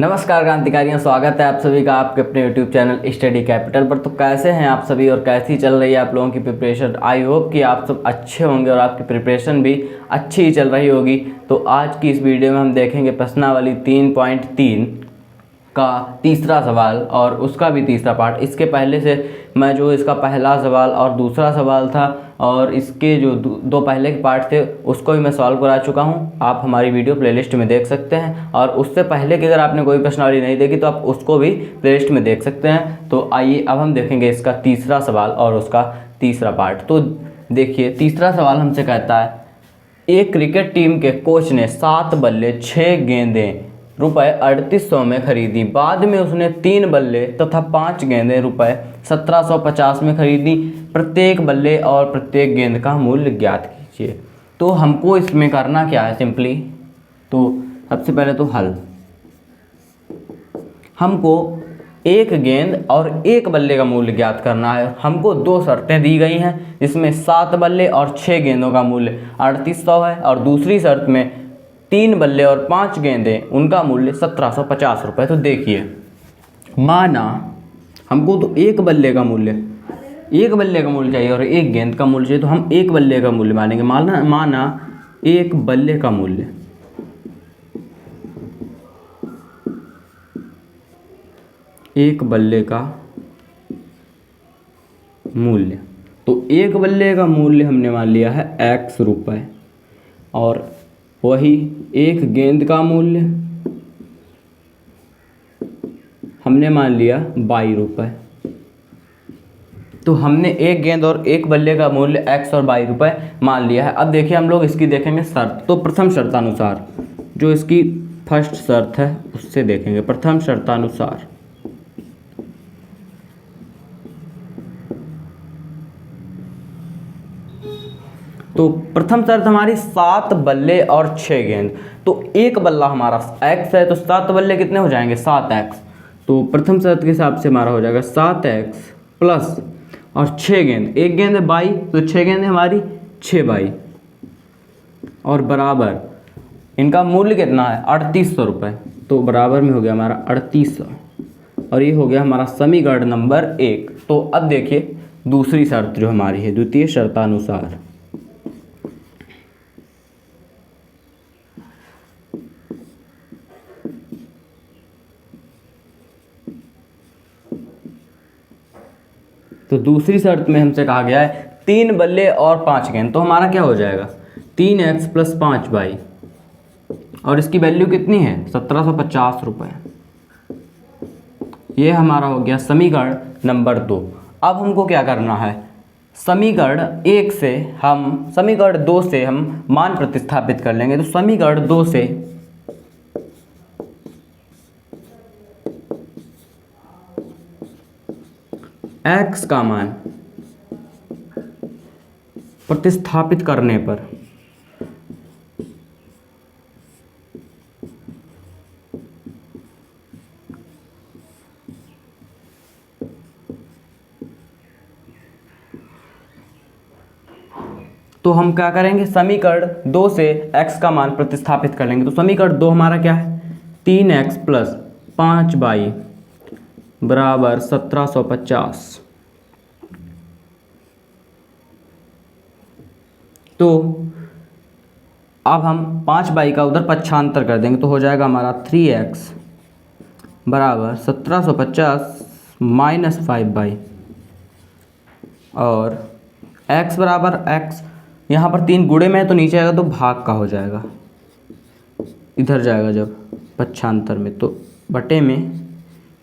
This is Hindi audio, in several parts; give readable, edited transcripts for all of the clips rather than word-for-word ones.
नमस्कार क्रांतिकारियों, स्वागत है आप सभी का आपके अपने यूट्यूब चैनल स्टडी कैपिटल पर। तो कैसे हैं आप सभी और कैसी चल रही है आप लोगों की प्रिपरेशन। आई होप कि आप सब अच्छे होंगे और आपकी प्रिपरेशन भी अच्छी ही चल रही होगी। तो आज की इस वीडियो में हम देखेंगे प्रश्नावली 3.3 का तीसरा सवाल और उसका भी तीसरा पार्ट। इसके पहले से मैं जो इसका पहला सवाल और दूसरा सवाल था और इसके जो दो पहले के पार्ट थे उसको भी मैं सॉल्व करा चुका हूं। आप हमारी वीडियो प्लेलिस्ट में देख सकते हैं और उससे पहले की अगर आपने कोई प्रश्नावली नहीं देखी तो आप उसको भी प्लेलिस्ट में देख सकते हैं। तो आइए अब हम देखेंगे इसका तीसरा सवाल और उसका तीसरा पार्ट। तो देखिए, तीसरा सवाल हमसे कहता है, एक क्रिकेट टीम के कोच ने 7 बल्ले 6 गेंदें रुपए 3800 में खरीदी। बाद में उसने 3 बल्ले तथा 5 गेंदें रुपए 1750 में खरीदी। प्रत्येक बल्ले और प्रत्येक गेंद का मूल्य ज्ञात कीजिए। तो हमको इसमें करना क्या है, सिंपली तो सबसे पहले तो हल। हमको एक गेंद और एक बल्ले का मूल्य ज्ञात करना है। हमको दो शर्तें दी गई हैं जिसमें 7 बल्ले और 6 गेंदों का मूल्य 3800 है और दूसरी शर्त में 3 बल्ले और 5 गेंदें उनका मूल्य 1750 रुपये। तो देखिए, माना हमको तो एक बल्ले का मूल्य चाहिए और एक गेंद का मूल्य चाहिए। तो हम एक बल्ले का मूल्य मानेंगे। माना एक बल्ले का मूल्य तो एक बल्ले का मूल्य हमने मान लिया है x रुपये और वही एक गेंद का मूल्य हमने मान लिया 22 रुपये। तो हमने एक गेंद और एक बल्ले का मूल्य x और 22 रुपये मान लिया है। अब देखिए, हम लोग इसकी देखेंगे शर्त। तो प्रथम शर्तानुसार, जो इसकी फर्स्ट शर्त है उससे देखेंगे। प्रथम शर्तानुसार तो प्रथम शर्त हमारी 7 बल्ले और 6 गेंद। तो एक बल्ला हमारा x है तो 7 बल्ले कितने हो जाएंगे, 7x। तो प्रथम शर्त के हिसाब से हमारा हो जाएगा 7x प्लस और 6 गेंद, एक गेंद है 22 तो 6 गेंद है हमारी 6 22 और बराबर इनका मूल्य कितना है 3800 रुपये। तो बराबर में हो गया हमारा 3800 और ये हो गया हमारा समीकरण नंबर 1। तो अब देखिए दूसरी शर्त जो हमारी है, द्वितीय शर्तानुसार। तो दूसरी शर्त में हमसे कहा गया है 3 बल्ले और 5 गेंद। तो हमारा क्या हो जाएगा 3x प्लस 5y और इसकी वैल्यू कितनी है 1750 रुपये। ये हमारा हो गया समीकरण नंबर 2। अब हमको क्या करना है, समीकरण 1 से हम समीकरण 2 से हम मान प्रतिस्थापित कर लेंगे। तो समीकरण 2 से x का मान प्रतिस्थापित करने पर तो हम क्या करेंगे, समीकरण 2 से x का मान प्रतिस्थापित कर लेंगे। तो समीकरण 2 हमारा क्या है 3x प्लस 5y बराबर 1750। तो अब हम 5y का उधर पक्षांतर कर देंगे तो हो जाएगा हमारा 3x बराबर 1750 माइनस 5y और x बराबर x, यहाँ पर 3 गुणे में है तो नीचे आएगा तो भाग का हो जाएगा, इधर जाएगा जब पक्षांतर में तो बटे में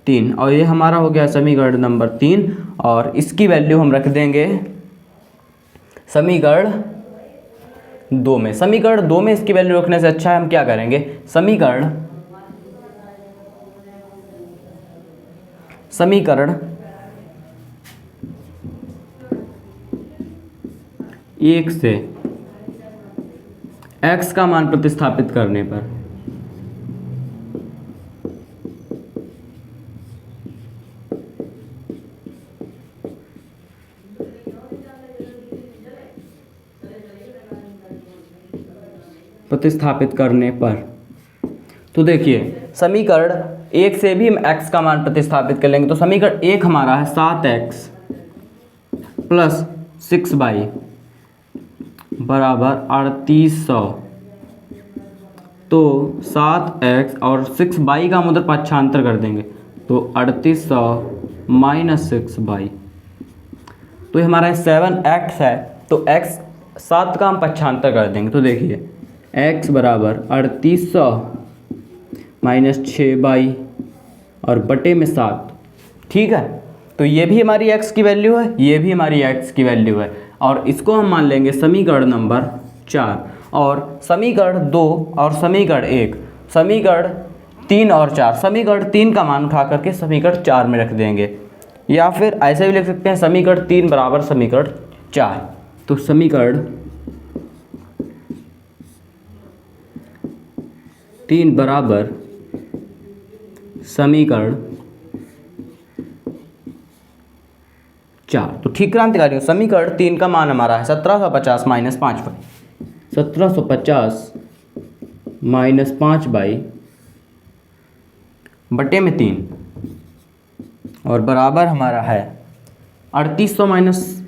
3। और ये हमारा हो गया समीकरण नंबर 3 और इसकी वैल्यू हम रख देंगे समीकरण 2 में। समीकरण 2 में इसकी वैल्यू रखने से अच्छा है हम क्या करेंगे, समीकरण 1 से x का मान प्रतिस्थापित करने पर तो देखिए समीकरण 1 से भी हम x का मान प्रतिस्थापित कर लेंगे। तो समीकरण 1 हमारा है 7x प्लस 6y बराबर 3800। तो 7x और 6y का हम उधर पक्षांतर कर देंगे तो 3800 माइनस 6y। तो ये हमारा 7x है, तो x 7 का हम पक्षांतर कर देंगे। तो देखिए x बराबर 3800 माइनस 6y और बटे में 7। ठीक है, तो ये भी हमारी x की वैल्यू है, ये भी हमारी x की वैल्यू है, और इसको हम मान लेंगे समीकरण नंबर 4। और समीकरण 2 और समीकरण 1, समीकरण 3 और 4, समीकरण 3 का मान उठा करके समीकरण 4 में रख देंगे, या फिर ऐसे भी लिख सकते हैं समीकरण 3 बराबर समीकरण 4। तो समीकरण 3 बराबर समीकरण 4। तो ठीक क्रांतिकारी, समीकरण 3 का मान हमारा है 1750 माइनस 5y, 1750 माइनस 5y बटे में 3 और बराबर हमारा है 3800 माइनस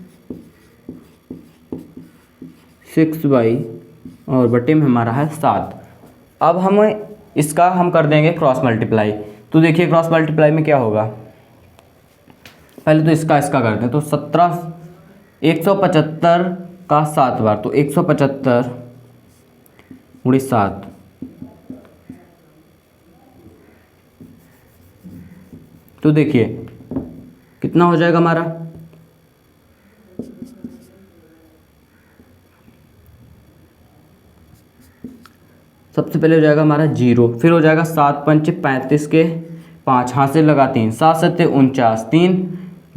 6y और बटे में हमारा है 7। अब हमें इसका हम कर देंगे क्रॉस मल्टीप्लाई। तो देखिए क्रॉस मल्टीप्लाई में क्या होगा, पहले तो इसका करते हैं। तो 175 का 7 बार, तो 175 गुणे 7, तो देखिए कितना हो जाएगा हमारा, सबसे पहले हो जाएगा हमारा 0, फिर हो जाएगा 7 पंच 35 के 5, हासिल लगा 3, 7 सत्ते 49, 3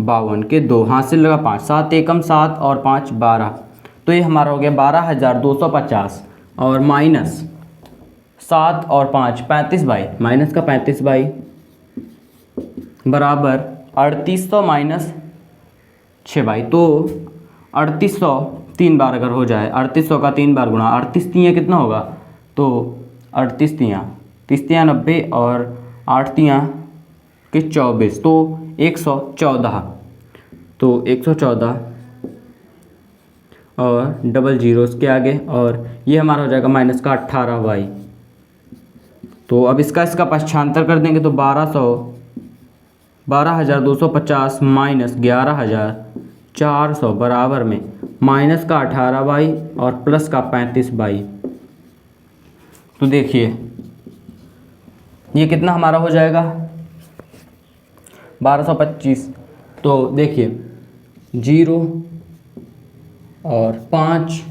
52 के 2, हासिल लगा 5, 7 एकम 7 और 5 12। तो ये हमारा हो गया 12,250 और माइनस 7 और 5 35y, माइनस का 35y बराबर 3800 माइनस 6y। तो 3800 3 बार अगर हो जाए, 3800 का 3 बार गुणा, 38 3 कितना होगा, तो 38 3 90 और 8 3 के 24, तो 114। तो 114 और डबल जीरो इसके आगे, और ये हमारा हो जाएगा माइनस का 18y। तो अब इसका पक्षांतर कर देंगे तो 12,250 माइनस 11,400 बराबर में माइनस का 18y और प्लस का 35y। तो देखिए ये कितना हमारा हो जाएगा 1225। तो देखिए 0 और 5,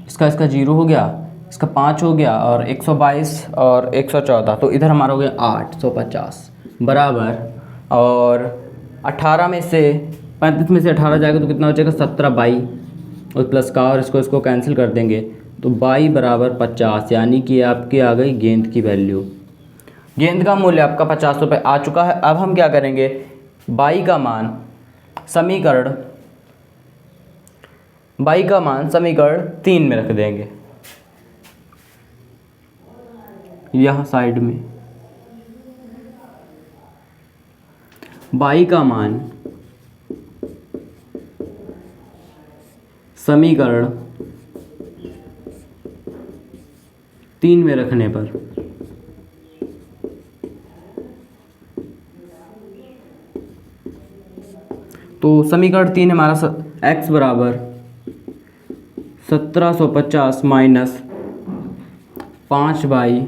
इसका 0 हो गया, इसका 5 हो गया, और 122 और 114, तो इधर हमारा हो गया 850 बराबर, और 18 में से 35 में से 18 जाएगा तो कितना हो जाएगा 17y, और प्लस का और इसको कैंसिल कर देंगे तो y बराबर 50, यानी कि आपकी आ गई गेंद की वैल्यू। गेंद का मूल्य आपका 50 रुपये आ चुका है। अब हम क्या करेंगे, y का मान समीकरण 3 में रख देंगे, यहाँ साइड में y का मान समीकरण 3 में रखने पर तो समीकरण 3 हमारा x बराबर 1750 माइनस 5y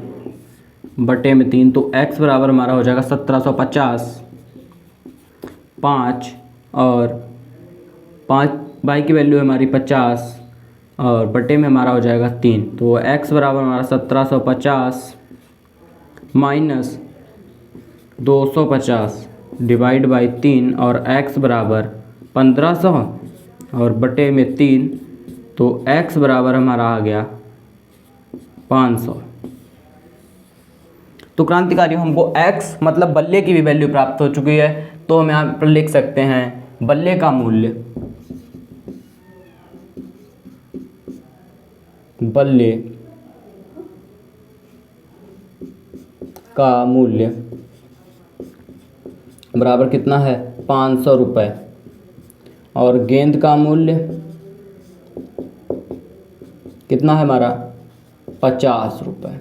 बटे में 3, तो x बराबर हमारा हो जाएगा 1750 5 और 5y की वैल्यू है हमारी 50 और बटे में हमारा हो जाएगा 3, तो x बराबर हमारा 1750 माइनस 250 डिवाइड बाई 3 और x बराबर 1500 और बटे में 3, तो x बराबर हमारा आ गया 500। तो क्रांतिकारी हमको x मतलब बल्ले की भी वैल्यू प्राप्त हो चुकी है, तो हम यहाँ पर लिख सकते हैं बल्ले का मूल्य, बल्ले का मूल्य बराबर कितना है 500 रुपये और गेंद का मूल्य कितना है हमारा 50 रुपये।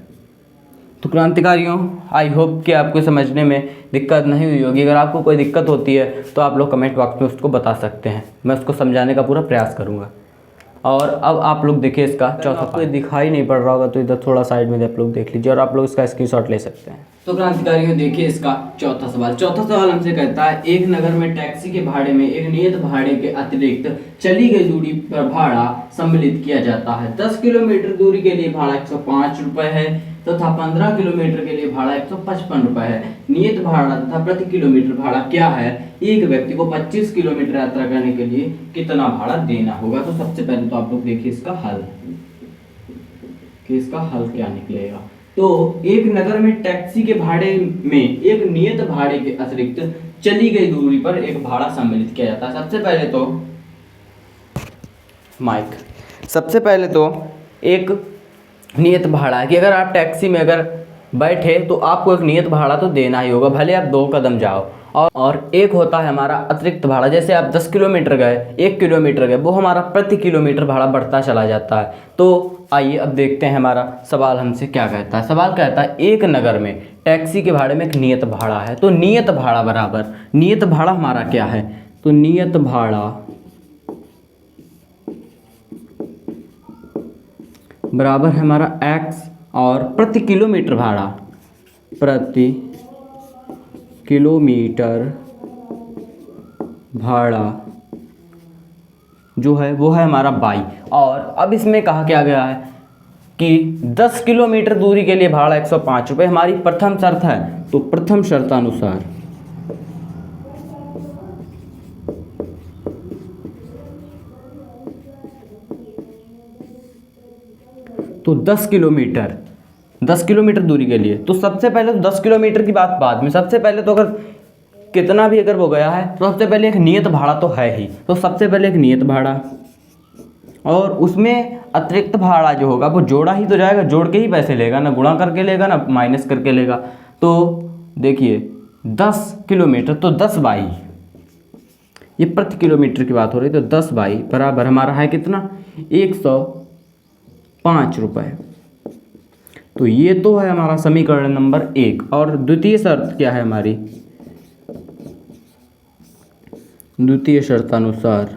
तो क्रांतिकारियों, आई होप कि आपको समझने में दिक्कत नहीं हुई होगी। अगर आपको कोई दिक्कत होती है तो आप लोग कमेंट बॉक्स में उसको बता सकते हैं, मैं उसको समझाने का पूरा प्रयास करूँगा। और अब आप लोग देखिए इसका चौथा, आपको दिखाई नहीं पड़ रहा होगा तो इधर थोड़ा साइड में आप लोग देख लीजिए और आप लोग इसका स्क्रीनशॉट ले सकते हैं। तो क्रांतिकारियों देखिए इसका चौथा सवाल हमसे कहता है एक नगर में टैक्सी के भाड़े में एक नियत भाड़े के अतिरिक्त चली गई दूरी पर भाड़ा सम्मिलित किया जाता है। 10 किलोमीटर दूरी के लिए भाड़ा 105 रुपये है तथा 15 किलोमीटर के लिए भाड़ा 155 रुपये है। नियत भाड़ा तथा प्रति किलोमीटर भाड़ा क्या है? एक व्यक्ति को 25 किलोमीटर यात्रा करने के लिए कितना भाड़ा देना होगा? तो सबसे पहले तो आप लोग देखिए इसका हल कि इसका हल क्या निकलेगा। तो एक नगर में टैक्सी के भाड़े में एक नियत भाड़े के अतिरिक्त चली गई दूरी पर एक भाड़ा सम्मिलित किया जाता है। सबसे पहले तो एक नियत भाड़ा है कि अगर आप टैक्सी में अगर बैठे तो आपको एक नियत भाड़ा तो देना ही होगा, भले आप 2 कदम जाओ। और एक होता है हमारा अतिरिक्त भाड़ा, जैसे आप 10 किलोमीटर गए 1 किलोमीटर गए, वो हमारा प्रति किलोमीटर भाड़ा बढ़ता चला जाता है। तो आइए अब देखते हैं हमारा सवाल हमसे क्या कहता है। सवाल कहता है एक नगर में टैक्सी के भाड़े में एक नियत भाड़ा है। तो नियत भाड़ा बराबर, नियत भाड़ा हमारा क्या है? तो नियत भाड़ा बराबर है हमारा x और प्रति किलोमीटर भाड़ा, प्रति किलोमीटर भाड़ा जो है वो है हमारा y। और अब इसमें कहा क्या गया है कि 10 किलोमीटर दूरी के लिए भाड़ा 105 रुपये हमारी प्रथम शर्त है। तो प्रथम शर्तानुसार तो 10 किलोमीटर दूरी के लिए, तो सबसे पहले तो 10 किलोमीटर की बात बाद में, सबसे पहले तो अगर कितना भी अगर वो गया है तो सबसे पहले एक नियत भाड़ा तो है ही। तो सबसे पहले एक नियत भाड़ा और उसमें अतिरिक्त भाड़ा जो होगा वो जोड़ा ही तो जाएगा, जोड़ के ही पैसे लेगा ना, गुणा करके लेगा ना माइनस करके लेगा। तो देखिए 10 किलोमीटर तो 10 बाई, ये प्रति किलोमीटर की बात हो रही, तो 10 बाई बराबर हमारा है कितना 105 रुपये। तो ये तो है हमारा समीकरण नंबर 1। और द्वितीय शर्त क्या है हमारी? द्वितीय शर्तानुसार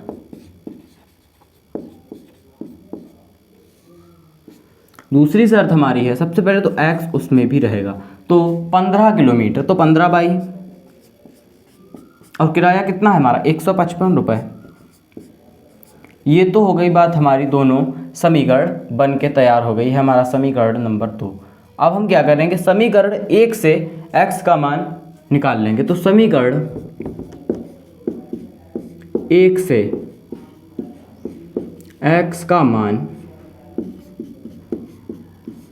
दूसरी शर्त हमारी है, सबसे पहले तो x उसमें भी रहेगा। तो 15 किलोमीटर तो 15 बाई और किराया कितना है हमारा 155 रुपये। ये तो हो गई बात हमारी, दोनों समीकरण बन के तैयार हो गई है हमारा समीकरण नंबर 2। अब हम क्या करेंगे, समीकरण 1 से x का मान निकाल लेंगे। तो समीकरण 1 से x का मान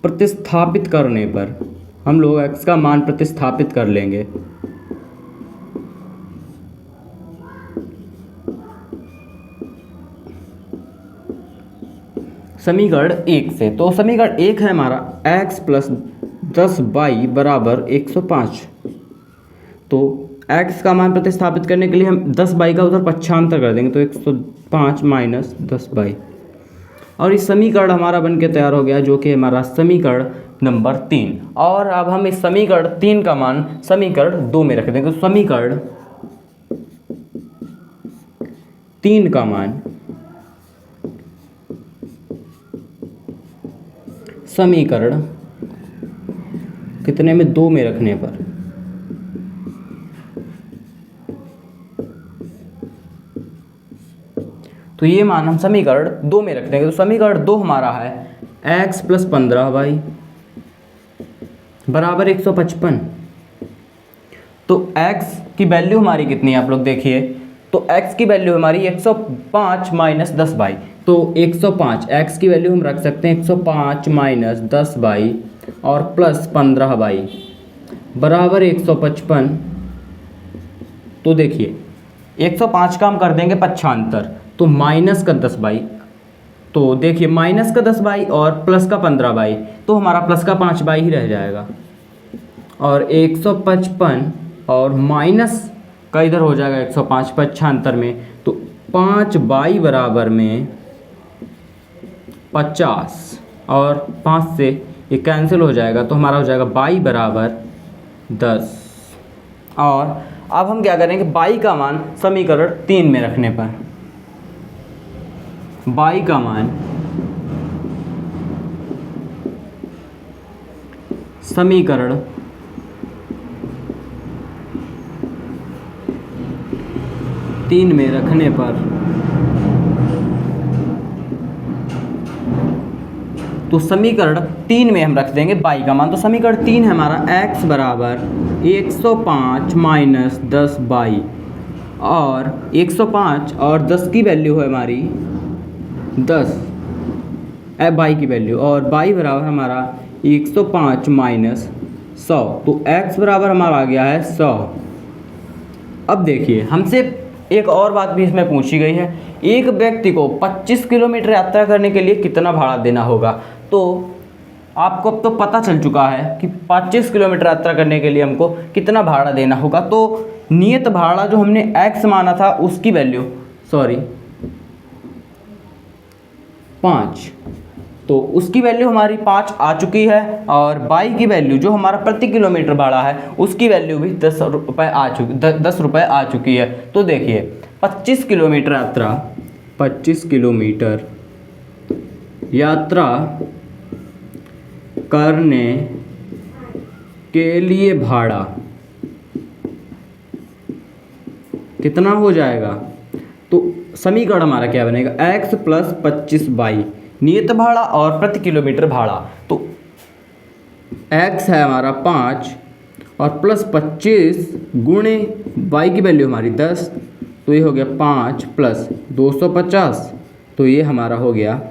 प्रतिस्थापित करने पर हम लोग x का मान प्रतिस्थापित कर लेंगे। समीकरण 1 से, तो समीकरण 1 है हमारा x प्लस 10 बाई बराबर 105। तो x का मान प्रतिस्थापित करने के लिए हम 10 बाई का उधर पक्षांतर कर देंगे, तो 105 माइनस 10 बाई। और इस समीकरण हमारा बन के तैयार हो गया, जो कि हमारा समीकरण नंबर 3। और अब हम इस समीकरण 3 का मान समीकरण 2 में रख देंगे। तो समीकरण 3 का मान समीकरण कितने में 2 में रखने पर तो ये मान हम समीकरण 2 में रख देंगे। तो समीकरण 2 हमारा है x प्लस 15 बाई बराबर 155। तो x की वैल्यू हमारी कितनी है आप लोग देखिए, तो x की वैल्यू हमारी 105 माइनस 10 बाई। तो 105 x की वैल्यू हम रख सकते हैं 105 माइनस 10 बाई और प्लस 15 बाई बराबर 155। तो देखिए 105 का हम कर देंगे पक्षांतर, तो माइनस का 10 बाई, तो देखिए माइनस का 10 बाई और प्लस का 15 बाई, तो हमारा प्लस का 5 बाई ही रह जाएगा। और 155 और माइनस का इधर हो जाएगा 105 पक्षांतर में, तो 5 बाई बराबर में 50 और 5 से ये कैंसिल हो जाएगा, तो हमारा हो जाएगा बाई बराबर 10। और अब हम क्या करेंगे, बाई का मान समीकरण 3 में रखने पर, बाई का मान समीकरण 3 में रखने पर, तो समीकरण 3 में हम रख देंगे बाई का मान। तो समीकरण 3 है हमारा x बराबर 105 माइनस 10 बाई, और 105 और 10 की वैल्यू है हमारी 10 बाई की वैल्यू, और बाई बराबर हमारा 105 माइनस 100, तो x बराबर हमारा आ गया है 100। अब देखिए हमसे एक और बात भी इसमें पूछी गई है, एक व्यक्ति को 25 किलोमीटर यात्रा करने के लिए कितना भाड़ा देना होगा। तो आपको अब तो पता चल चुका है कि 25 किलोमीटर यात्रा करने के लिए हमको कितना भाड़ा देना होगा। तो नियत भाड़ा जो हमने x माना था उसकी वैल्यू 5, तो उसकी वैल्यू हमारी 5 आ चुकी है, और बाई की वैल्यू जो हमारा प्रति किलोमीटर भाड़ा है उसकी वैल्यू भी 10 रुपये आ चुकी है। तो देखिए 25 किलोमीटर यात्रा करने के लिए भाड़ा कितना हो जाएगा, तो समीकरण हमारा क्या बनेगा, x प्लस 25 बाई नियत भाड़ा और प्रति किलोमीटर भाड़ा। तो x है हमारा 5 और प्लस 25 गुणे बाई की वैल्यू हमारी 10, तो ये हो गया 5 प्लस 250, तो ये हमारा हो गया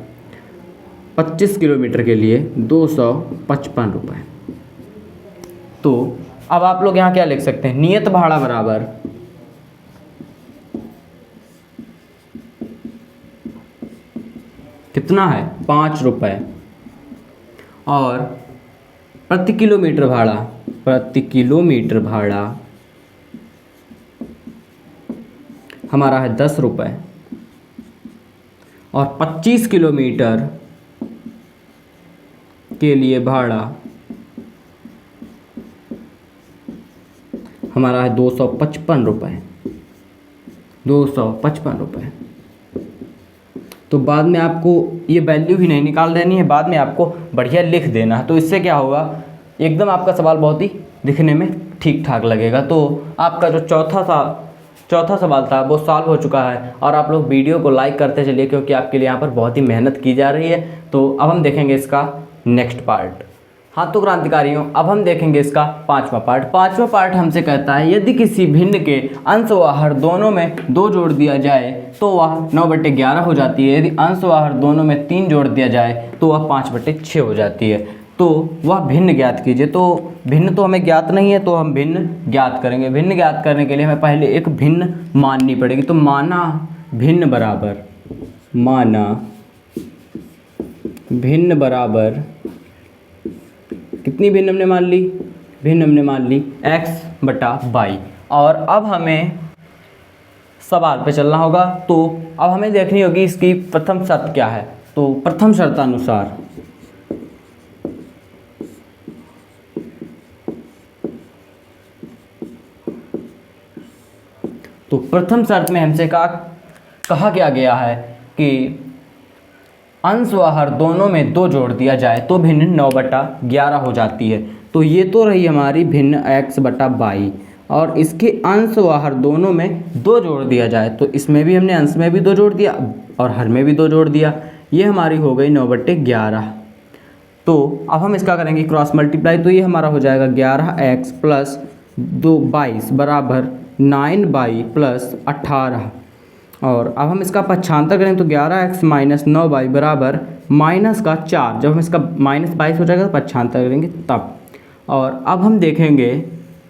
25 किलोमीटर के लिए 255 रुपये। तो अब आप लोग यहाँ क्या लिख सकते हैं, नियत भाड़ा बराबर कितना है 5 रुपये, और प्रति किलोमीटर भाड़ा हमारा है 10 रुपये, और 25 किलोमीटर के लिए भाड़ा हमारा है 255 रुपये। तो बाद में आपको ये वैल्यू भी नहीं निकाल देनी है, बाद में आपको बढ़िया लिख देना है। तो इससे क्या होगा, एकदम आपका सवाल बहुत ही दिखने में ठीक ठाक लगेगा। तो आपका जो चौथा सवाल था वो सॉल्व हो चुका है। और आप लोग वीडियो को लाइक करते चलिए, क्योंकि आपके लिए यहाँ पर बहुत ही मेहनत की जा रही है। तो अब हम देखेंगे इसका नेक्स्ट पार्ट। हाँ तो क्रांतिकारियों, अब हम देखेंगे इसका 5वां पार्ट। 5वां पार्ट हमसे कहता है, यदि किसी भिन्न के अंश व हर दोनों में 2 जोड़ दिया जाए तो वह 9/11 हो जाती है। यदि अंश व हर दोनों में 3 जोड़ दिया जाए तो वह 5/6 हो जाती है। तो वह भिन्न ज्ञात कीजिए। तो भिन्न तो हमें ज्ञात नहीं है, तो हम भिन्न ज्ञात करेंगे। भिन्न ज्ञात करने के लिए हमें पहले एक भिन्न माननी पड़ेगी। तो माना भिन्न बराबर कितनी भिन्न हमने मान ली, भिन्न हमने मान ली x/y। और अब हमें सवाल पे चलना होगा। तो अब हमें देखनी होगी इसकी प्रथम शर्त क्या है। तो प्रथम शर्तानुसार प्रथम शर्त में हमसे कहा क्या गया है कि अंश व हर दोनों में 2 जोड़ दिया जाए तो भिन्न 9/11 हो जाती है। तो ये तो रही हमारी भिन्न x/y, और इसके अंश व हर दोनों में 2 जोड़ दिया जाए तो इसमें भी हमने अंश में भी 2 जोड़ दिया और हर में भी 2 जोड़ दिया। ये हमारी हो गई 9/11। तो अब हम इसका करेंगे क्रॉस मल्टीप्लाई। तो ये हमारा हो जाएगा 11x प्लस 22 बराबर 9y प्लस 18। और अब हम इसका पक्षांतर करें तो 11x माइनस 9y बराबर माइनस का 4। जब हम इसका -22 हो जाएगा तो पक्षांतर करेंगे तब। और अब हम देखेंगे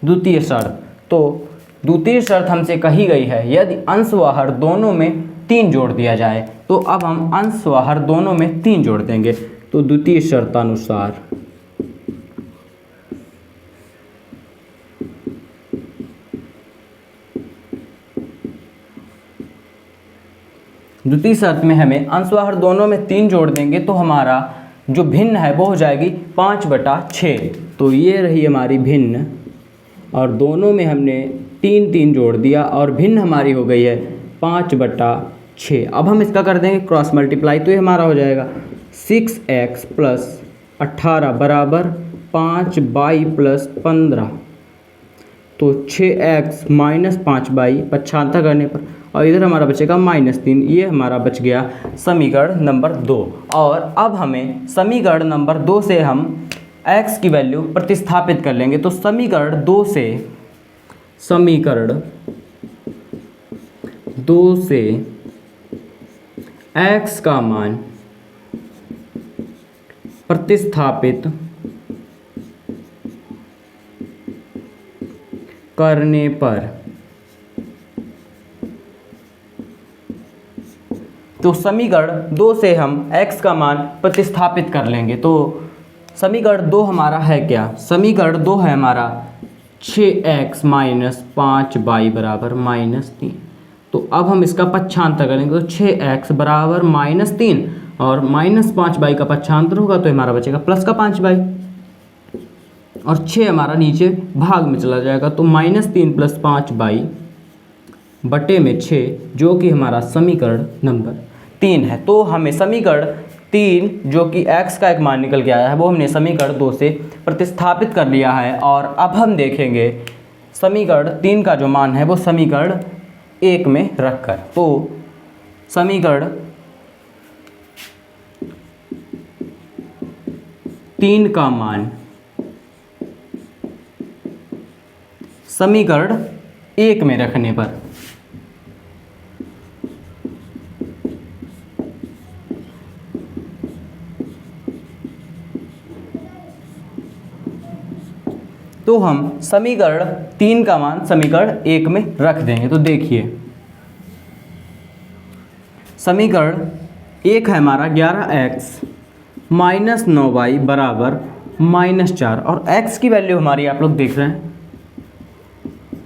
द्वितीय शर्त। तो द्वितीय शर्त हमसे कही गई है, यदि अंश व हर दोनों में 3 जोड़ दिया जाए। तो अब हम अंश व हर दोनों में 3 जोड़ देंगे। तो द्वितीय शर्तानुसार द्वितीय शर्त में हमें अंशवाहर दोनों में 3 जोड़ देंगे तो हमारा जो भिन्न है वो हो जाएगी 5/6। तो ये रही हमारी भिन्न, और दोनों में हमने 3 जोड़ दिया और भिन्न हमारी हो गई है 5/6। अब हम इसका कर देंगे क्रॉस मल्टीप्लाई, तो ये हमारा हो जाएगा 6x + 18 बराबर 5y + 15। तो 6x - 5y पक्षांतर करने पर, और इधर हमारा बचेगा -3। ये हमारा बच गया समीकरण नंबर 2। और अब हमें समीकरण नंबर 2 से हम x की वैल्यू प्रतिस्थापित कर लेंगे। तो समीकरण 2 से x का मान प्रतिस्थापित करने पर, तो समीकरण 2 से हम x का मान प्रतिस्थापित कर लेंगे। तो समीकरण 2 हमारा है क्या? समीकरण 2 है हमारा 6x - 5y बराबर -3। तो अब हम इसका पक्षांतर करेंगे, तो 6x बराबर -3 और -5y का पक्षांतर होगा तो हमारा बचेगा +5y, और 6 हमारा नीचे भाग में चला जाएगा। तो -3 + 5y बटे में 6, जो कि हमारा समीकरण नंबर 3 है। तो हमें समीकरण 3 जो कि x का एक मान निकल के आया है वो हमने समीकरण 2 से प्रतिस्थापित कर लिया है। और अब हम देखेंगे समीकरण 3 का जो मान है वो समीकरण 1 में रखकर। तो समीकरण 3 का मान समीकरण 1 में रखने पर, तो हम समीकरण 3 का मान समीकरण 1 में रख देंगे। तो देखिए समीकरण 1 है हमारा 11x - 9y बराबर -4, और x की वैल्यू हमारी आप लोग देख रहे हैं,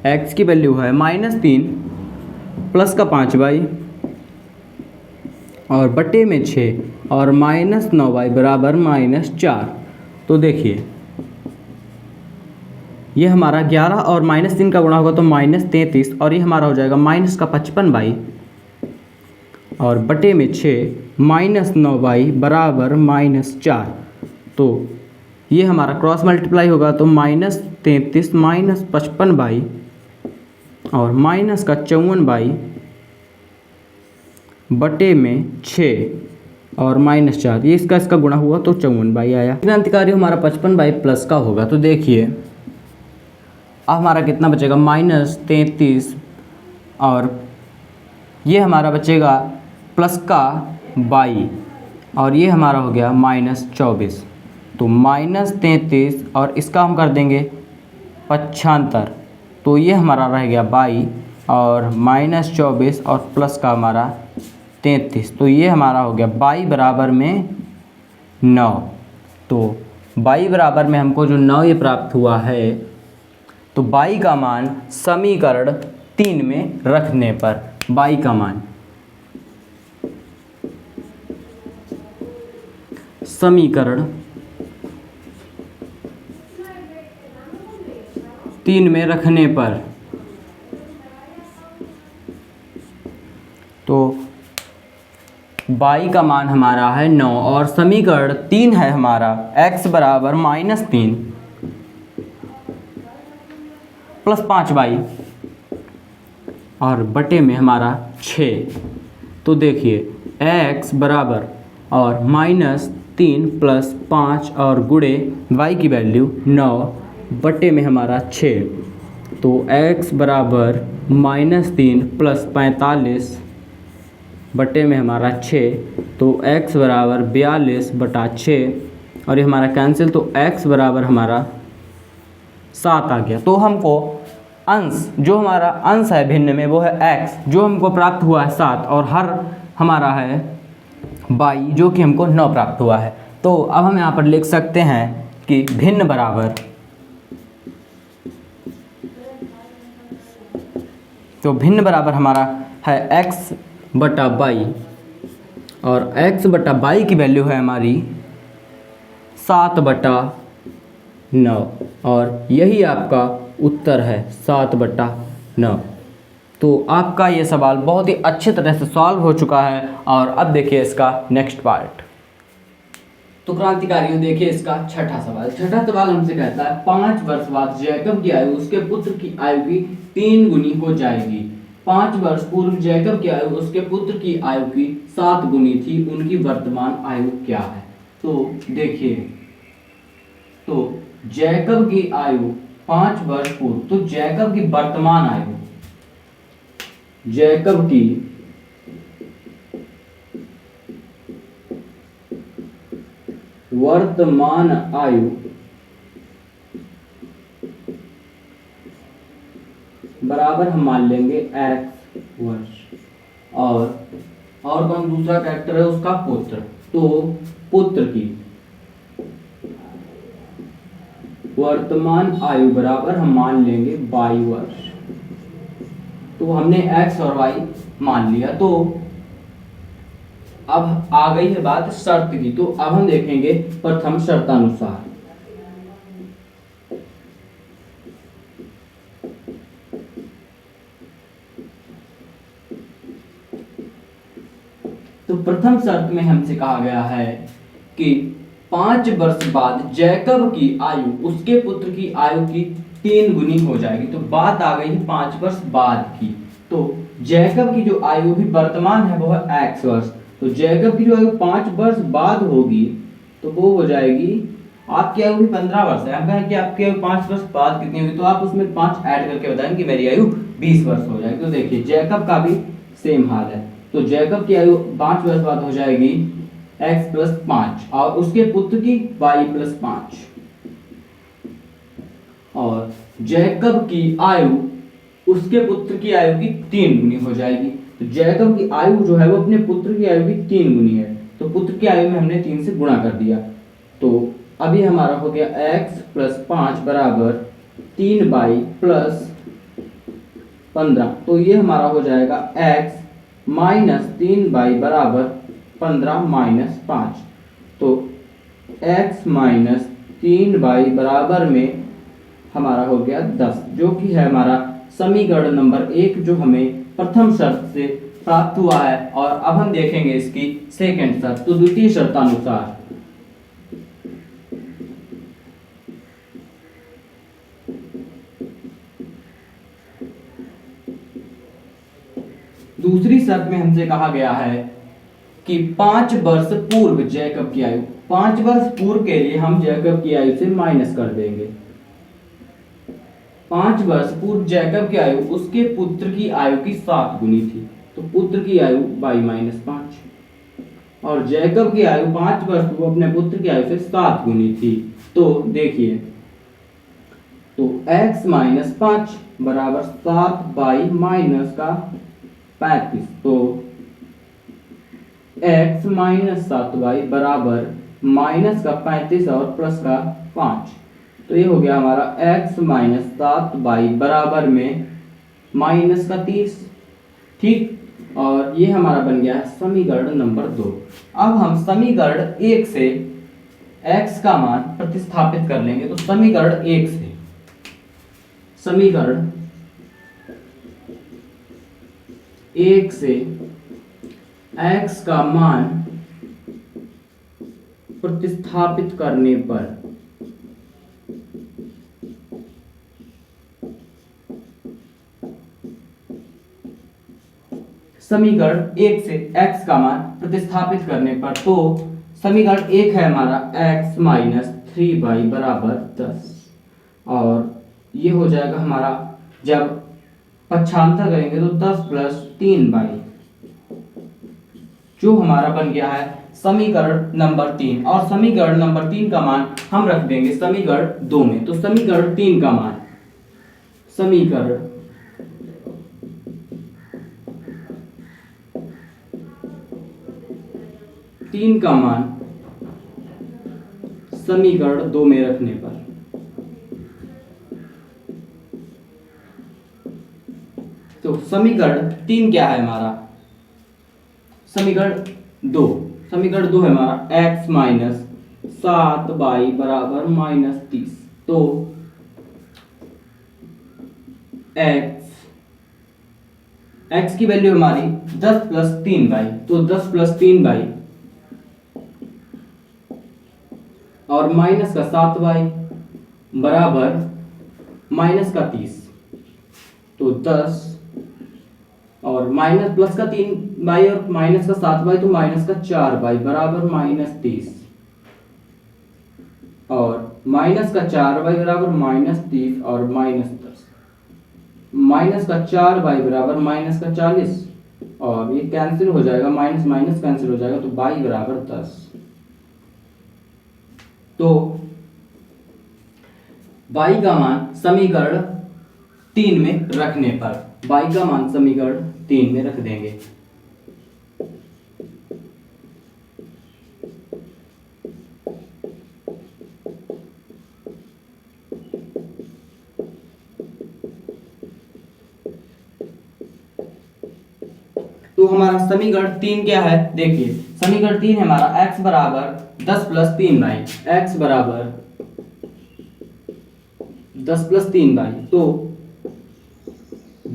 x की वैल्यू है -3 + 5y और बटे में 6 और -9y बराबर -4। तो देखिए ये हमारा 11 और -3 का गुणा होगा तो -33, और ये हमारा हो जाएगा -55y और बटे में 6 -9y बराबर -4। तो ये हमारा क्रॉस मल्टीप्लाई होगा तो -33 - 55y और -54y बटे में 6 और -4, ये इसका गुणा हुआ तो 54y आया। क्रांतिकारी हमारा 55y प्लस का होगा। तो देखिए अब हमारा कितना बचेगा, -33, और ये हमारा बचेगा प्लस का y, और ये हमारा हो गया -24। तो -33 और इसका हम कर देंगे पक्षांतर, तो ये हमारा रह गया y और -24 और प्लस का हमारा 33। तो ये हमारा हो गया y बराबर में 9। तो y बराबर में हमको जो 9 ये प्राप्त हुआ है, तो y का मान समीकरण 3 में रखने पर, y का मान समीकरण 3 में रखने पर, तो y का मान हमारा है 9 और समीकरण 3 है हमारा x बराबर -3 + 5y और बटे में हमारा 6। तो देखिए x बराबर और -3 + 5 और गुणे y की वैल्यू 9 बटे में हमारा 6। तो x बराबर -3 + 45 बटे में हमारा 6। तो x बराबर 42/6 और ये हमारा कैंसिल, तो x बराबर हमारा 7 आ गया। तो हमको अंश, जो हमारा अंश है भिन्न में वो है x, जो हमको प्राप्त हुआ है 7, और हर हमारा है y जो कि हमको 9 प्राप्त हुआ है। तो अब हम यहाँ पर लिख सकते हैं कि भिन्न बराबर, तो भिन्न बराबर हमारा है x/y और x बटा बाई की वैल्यू है हमारी 7/9 और यही आपका उत्तर है 7/9। तो आपका ये सवाल बहुत ही अच्छी तरह से सॉल्व हो चुका है। और अब देखिए इसका नेक्स्ट पार्ट। तो क्रांतिकारियों देखिए इसका छठा सवाल। छठा सवाल हमसे कहता है 5 वर्ष बाद जैकब की आयु उसके पुत्र की आयु की 3 गुनी हो जाएगी। 5 वर्ष पूर्व जैकब की आयु उसके पुत्र की आयु की 7 गुनी थी, उनकी वर्तमान आयु क्या है? तो देखिए, तो जैकब की आयु 5 वर्ष पूर्व, तो जैकब की वर्तमान आयु, जैकब की वर्तमान आयु बराबर हम मान लेंगे x वर्ष। और कौन दूसरा कैरेक्टर है उसका? पुत्र। तो पुत्र की वर्तमान आयु बराबर हम मान लेंगे y वर्ष। तो हमने x और y मान लिया। तो अब आ गई है बात शर्त की। तो अब हम देखेंगे प्रथम शर्तानुसार। तो प्रथम शर्त में हमसे कहा गया है कि 5 वर्ष बाद जैकब की आयु उसके पुत्र की आयु की 3 गुनी हो जाएगी। तो बात आ गई 5 वर्ष बाद की। तो जैकब की जो आयु भी वर्तमान है वो है x वर्ष। तो जैकब की जो आयु 5 वर्ष बाद होगी तो वो हो जाएगी, आपकी आयु भी 15 वर्ष है, हम कहें कि आपकी आयु 5 वर्ष बाद कितनी होगी, तो आप उसमें 5 ऐड करके बताएं कि मेरी आयु 20 वर्ष हो जाएगी। तो देखिए जैकब का भी सेम हाल है। तो जैकब की आयु 5 वर्ष बाद हो जाएगी x प्लस 5 और उसके पुत्र की y प्लस 5। और जैकब की आयु उसके पुत्र की आयु की 3 गुनी हो जाएगी। तो जैकब की आयु जो है वो अपने पुत्र की आयु की 3 गुनी है। तो पुत्र की आयु में हमने 3 से गुणा कर दिया। तो अभी हमारा हो गया x प्लस 5 बराबर 3y प्लस 15। तो ये हमारा हो जाएगा x माइनस 3y बराबर 15 माइनस 5। तो x माइनस 3y बराबर में हमारा हो गया 10, जो कि है हमारा समीकरण नंबर 1 जो हमें प्रथम शर्त से प्राप्त हुआ है। और अब हम देखेंगे इसकी सेकंड शर्त। तो द्वितीय शर्तानुसार दूसरी शर्त में हमसे कहा गया है कि 5 वर्ष पूर्व जैकब की आयु, 5 वर्ष पूर्व के लिए हम जैकब की आयु से माइनस कर देंगे। 5 वर्ष पूर्व जैकब की आयु उसके पुत्र की आयु की 7 गुनी थी। तो पुत्र की आयु y माइनस 5 और जैकब की आयु 5 वर्ष पूर्व अपने पुत्र की आयु से 7 गुनी थी। तो देखिए, तो x माइनस 5 बराबर 7y माइनस का 35। तो x माइनस 7y बराबर माइनस का 35 और प्लस का 5। तो ये हो गया हमारा x माइनस 7y बराबर में माइनस का 30। ठीक, और ये हमारा बन गया है समीकरण नंबर 2। अब हम समीकरण 1 से x का मान प्रतिस्थापित कर लेंगे। तो समीकरण 1 से x का मान प्रतिस्थापित करने पर समीकरण 1 से x का मान प्रतिस्थापित करने पर, तो समीकरण 1 है हमारा x माइनस 3y बराबर 10 और ये हो जाएगा हमारा, जब पक्षांतर करेंगे तो 10 प्लस 3y, जो हमारा बन गया है समीकरण नंबर 3। और समीकरण नंबर 3 का मान हम रख देंगे समीकरण 2 में। तो समीकरण 3 का मान, समीकरण 3 का मान समीकरण 2 में रखने पर तो समीकरण 3 क्या है हमारा, समीकरण 2। समीकरण 2 है हमारा x माइनस 7y बराबर -30। तो x की वैल्यू हमारी 10 प्लस 3y, तो 10 प्लस 3y और माइनस का 7y बराबर माइनस का 30। तो 10 और माइनस प्लस का 3y और माइनस का 7y, तो माइनस का 4y बराबर -30 और माइनस का 4y बराबर -30 और -10, माइनस का 4y बराबर माइनस का 40 और ये कैंसिल हो जाएगा, माइनस माइनस कैंसिल हो जाएगा, तो y बराबर 10। तो y का मान समीकरण 3 में रखने पर, y का मान समीकरण 3 में रख देंगे। तो हमारा समीकरण 3 क्या है, देखिए समीकरण 3 है हमारा x बराबर 10 प्लस 3y, x बराबर 10 प्लस 3y, तो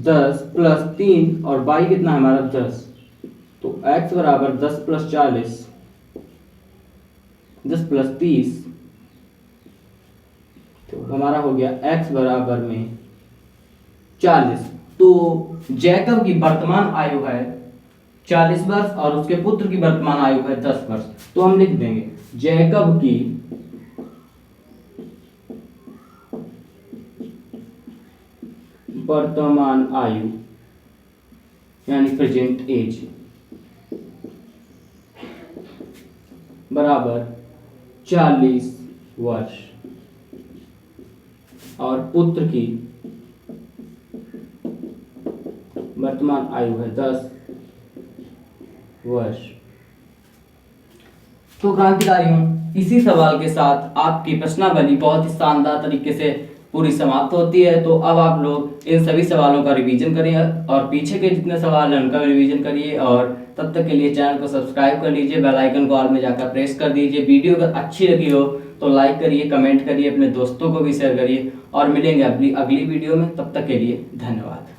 10 प्लस 3 और y कितना है हमारा 10, तो x बराबर 10 प्लस 40, 10 प्लस 30, तो हमारा हो गया x बराबर में 40। तो जैकब की वर्तमान आयु है 40 वर्ष और उसके पुत्र की वर्तमान आयु है 10 वर्ष। तो हम लिख देंगे जैकब की वर्तमान आयु यानी प्रेजेंट एज बराबर 40 वर्ष और पुत्र की वर्तमान आयु है 10 वर्ष। तो क्रांतिकारियों, इसी सवाल के साथ आपकी प्रश्नावली बहुत ही शानदार तरीके से पूरी समाप्त होती है। तो अब आप लोग इन सभी सवालों का रिवीजन करिए और पीछे के जितने सवाल हैं उनका भी रिवीजन करिए और तब तक के लिए चैनल को सब्सक्राइब कर लीजिए, बेल आइकन को ऑल में जाकर प्रेस कर दीजिए। वीडियो अगर अच्छी लगी हो तो लाइक करिए, कमेंट करिए, अपने दोस्तों को भी शेयर करिए और मिलेंगे अगली वीडियो में। तब तक के लिए धन्यवाद।